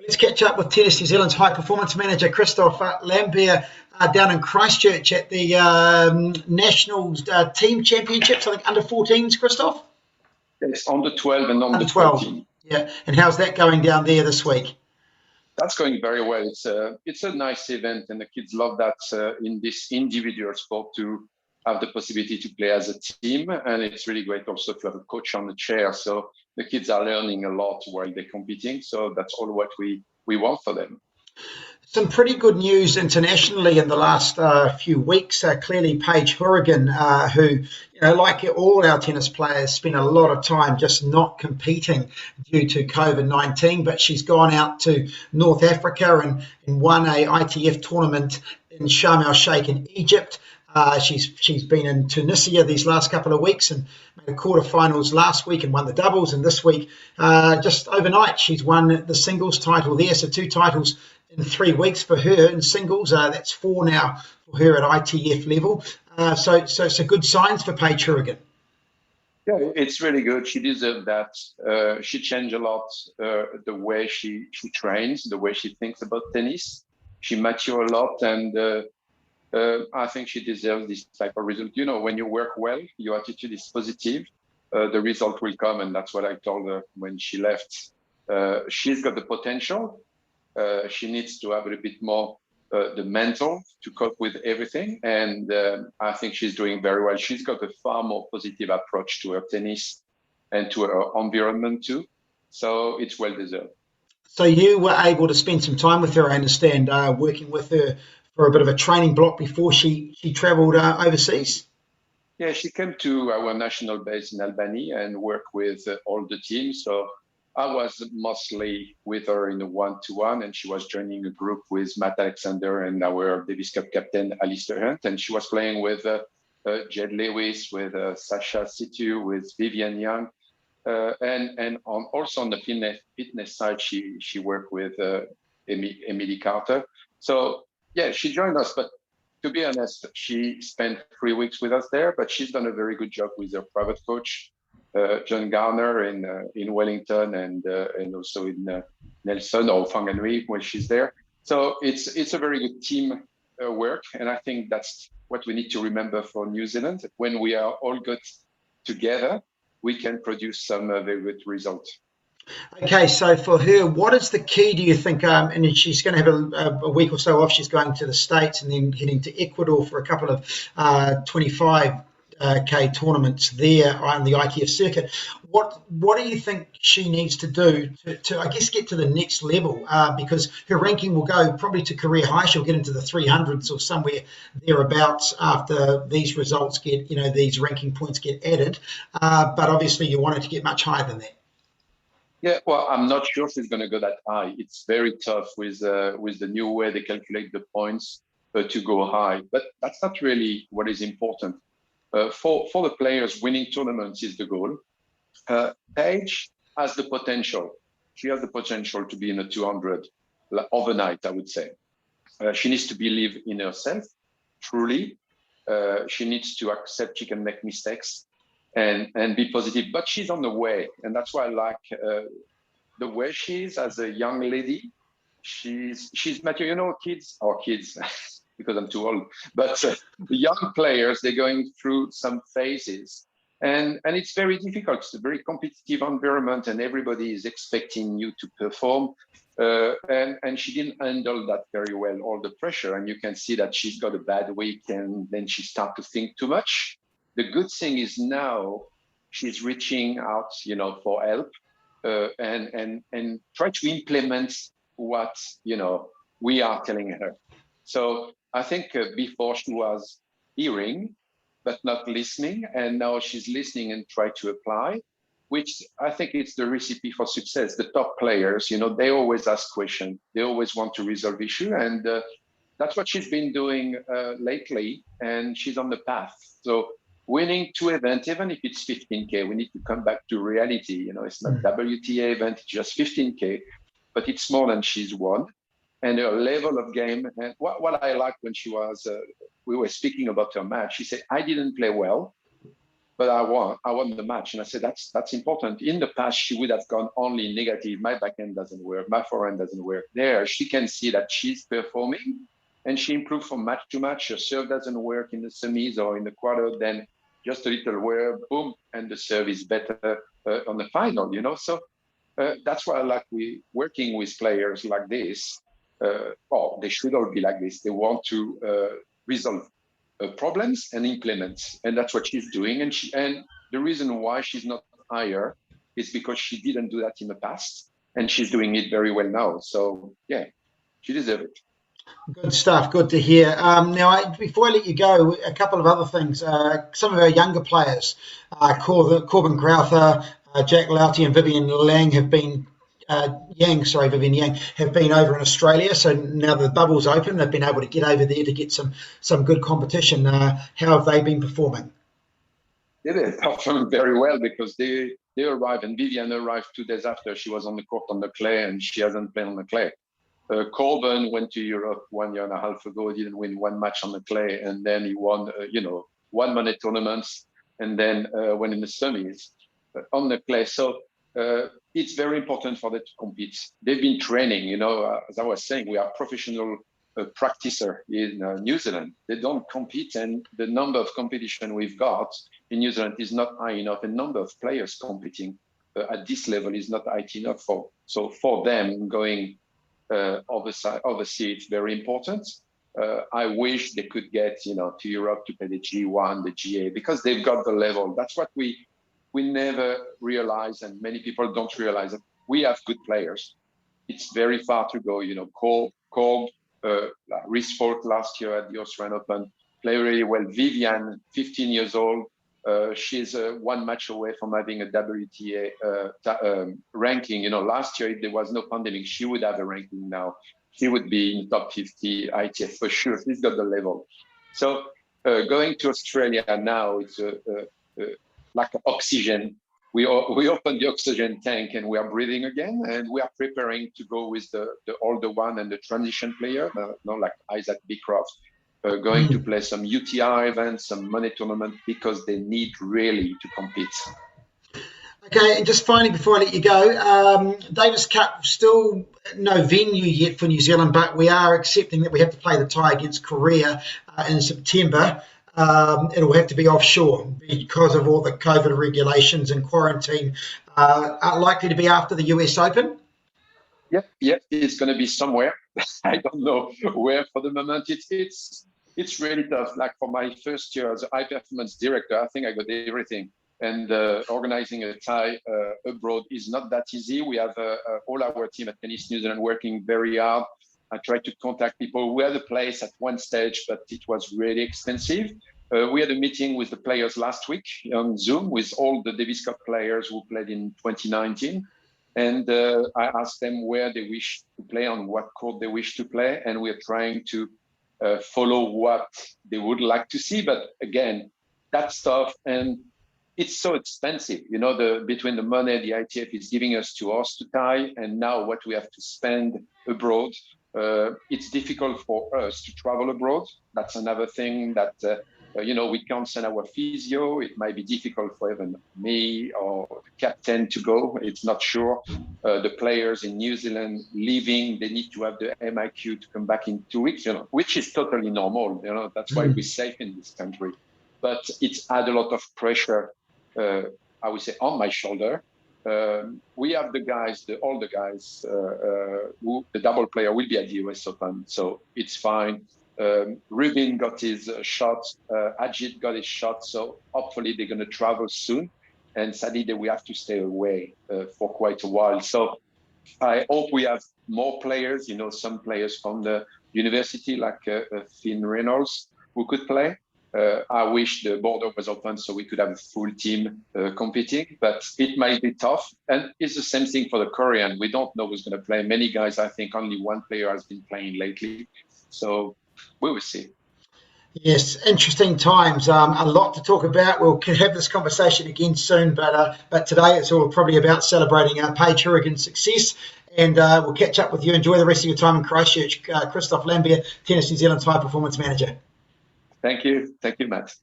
Let's catch up with Tennis New Zealand's high performance manager Christophe Lambert down in Christchurch at the National Team Championships, I think under 14s, Christophe? It's under 12 and under 12. 14. Yeah, and how's that going down there this week? That's going very well. It's a nice event, and the kids love that in this individual sport to have the possibility to play as a team, and it's really great also to have a coach on the chair. So the kids are learning a lot while they're competing. So that's all what we want for them. Some pretty good news internationally in the last few weeks. Clearly, Paige Hourigan, who, like all our tennis players, spent a lot of time just not competing due to COVID-19, but she's gone out to North Africa and won a ITF tournament in Sharm el-Sheikh in Egypt. She's been in Tunisia these last couple of weeks and made the quarterfinals last week and won the doubles. And this week, just overnight, she's won the singles title there. So 2 titles in 3 weeks for her in singles. That's 4 now for her at ITF level. So good signs for Paige Hourigan. Yeah, it's really good. She deserved that. She changed a lot the way she trains, the way she thinks about tennis. She matured a lot, and I think she deserves this type of result. When you work well, your attitude is positive, the result will come, and that's what I told her when she left. She's got the potential. She needs to have a little bit more the mental to cope with everything, and I think she's doing very well. She's got a far more positive approach to her tennis and to her environment too, so it's well deserved. So you were able to spend some time with her, I understand, working with her for a bit of a training block before she travelled overseas? Yeah, she came to our national base in Albany and worked with all the teams. So I was mostly with her in a one-to-one, and she was joining a group with Matt Alexander and our Davis Cup captain, Alistair Hunt. And she was playing with Jed Lewis, with Sasha Situ, with Vivian Young. And also on the fitness side, she worked with Emily Carter. So yeah, she joined us, but to be honest, she spent 3 weeks with us there, but she's done a very good job with her private coach, John Garner in Wellington and also in Nelson or Whanganui when she's there. So it's a very good team work, and I think that's what we need to remember for New Zealand. When we are all good together, we can produce some very good results. Okay, so for her, what is the key, do you think? And she's going to have a week or so off. She's going to the States and then heading to Ecuador for a couple of 25K tournaments there on the ITF circuit. What do you think she needs to do to I guess, get to the next level? Because her ranking will go probably to career high. She'll get into the 300s or somewhere thereabouts after these results get, these ranking points get added. But obviously you want her to get much higher than that. Yeah, well, I'm not sure she's going to go that high. It's very tough with the new way they calculate the points to go high. But that's not really what is important. For the players, winning tournaments is the goal. Paige has the potential. She has the potential to be in a 200 overnight, I would say. She needs to believe in herself, truly. She needs to accept she can make mistakes and be positive, but she's on the way, and that's why I like the way she is as a young lady. She's mature. Kids because I'm too old, but the young players, they're going through some phases, and it's very difficult. It's a very competitive environment, and everybody is expecting you to perform. And she didn't handle that very well, all the pressure, and you can see that she's got a bad week, and then she starts to think too much. The good thing is now she's reaching out, for help and try to implement what, we are telling her. So I think before she was hearing, but not listening, and now she's listening and try to apply, which I think it's the recipe for success. The top players, they always ask questions. They always want to resolve issue. And that's what she's been doing lately, and she's on the path. So winning 2 events, even if it's 15K, we need to come back to reality. It's not WTA event, it's just 15K, but it's more than she's won. And her level of game, and what I liked when we were speaking about her match, she said, I didn't play well, but I won the match. And I said, that's important. In the past, she would have gone only negative. My backhand doesn't work. My forehand doesn't work. There, she can see that she's performing, and she improved from match to match. Her serve doesn't work in the semis or in the quarter, then just a little wear, boom, and the serve is better on the final, So that's why I like working with players like this. They should all be like this. They want to resolve problems and implement, and that's what she's doing. And the reason why she's not higher is because she didn't do that in the past, and she's doing it very well now. So yeah, she deserves it. Good stuff. Good to hear. Now, before I let you go, a couple of other things. Some of our younger players, Corbin Crowther, Jack Loughty, and Vivian Yang have been have been over in Australia. So now the bubble's open, they've been able to get over there to get some good competition. How have they been performing? Yeah, they're performing very well because they arrived, and Vivian arrived 2 days after. She was on the court on the clay, and she hasn't played on the clay. Corbin went to Europe 1.5 years ago, didn't win one match on the clay, and then he won, one-money tournaments, and then went in the semis on the clay. So it's very important for them to compete. They've been training, as I was saying, we are professional practicer in New Zealand. They don't compete, and the number of competition we've got in New Zealand is not high enough. The number of players competing at this level is not high enough for them going overseas. It's very important. I wish they could get, to Europe to play the G1, the GA, because they've got the level. That's what we never realize, and many people don't realize that we have good players. It's very far to go. Kolb, Reece Falk last year at the Australian Open, play really well. Vivian, 15 years old. She's one match away from having a WTA ranking. Last year, if there was no pandemic, she would have a ranking now. She would be in top 50 ITF for sure. She's got the level. So going to Australia now, it's like oxygen. We open the oxygen tank and we are breathing again, and we are preparing to go with the older one and the transition player, like Isaac Beecroft. Going to play some UTR events, some money tournament, because they need really to compete. Okay, and just finally, before I let you go, Davis Cup, still no venue yet for New Zealand, but we are accepting that we have to play the tie against Korea in September. It'll have to be offshore because of all the COVID regulations and quarantine. Are likely to be after the US Open? Yep, it's going to be somewhere. I don't know where for the moment. It's really tough. Like for my first year as a high performance director, I think I got everything. And organizing a tie abroad is not that easy. We have all our team at Tennis New Zealand working very hard. I tried to contact people. We had a place at one stage, but it was really expensive. We had a meeting with the players last week on Zoom with all the Davis Cup players who played in 2019. And I asked them where they wish to play, on what court they wish to play. And we're trying to follow what they would like to see. But again, that stuff, and it's so expensive, between the money the ITF is giving us to us to tie, and now what we have to spend abroad, it's difficult for us to travel abroad. That's another thing that, we can't send our physio. It might be difficult for even me or the captain to go. It's not sure. The players in New Zealand leaving, they need to have the MIQ to come back in 2 weeks, which is totally normal. That's why we're safe in this country. But it's add a lot of pressure, I would say, on my shoulder. We have the guys, the older guys, who the double player will be at the US Open, so it's fine. Rubin got his shot, Ajit got his shot, so hopefully they're going to travel soon. And sadly, we have to stay away for quite a while. So I hope we have more players, some players from the university like Finn Reynolds who could play. I wish the border was open so we could have a full team competing, but it might be tough. And it's the same thing for the Korean. We don't know who's going to play. Many guys, I think only one player has been playing lately. So we will see. Yes, interesting times. A lot to talk about. We'll have this conversation again soon, but today it's all probably about celebrating Paige Hourigan's success. And we'll catch up with you. Enjoy the rest of your time in Christchurch. Christophe Lambert, Tennis New Zealand's High Performance Manager. Thank you. Thank you, Matt.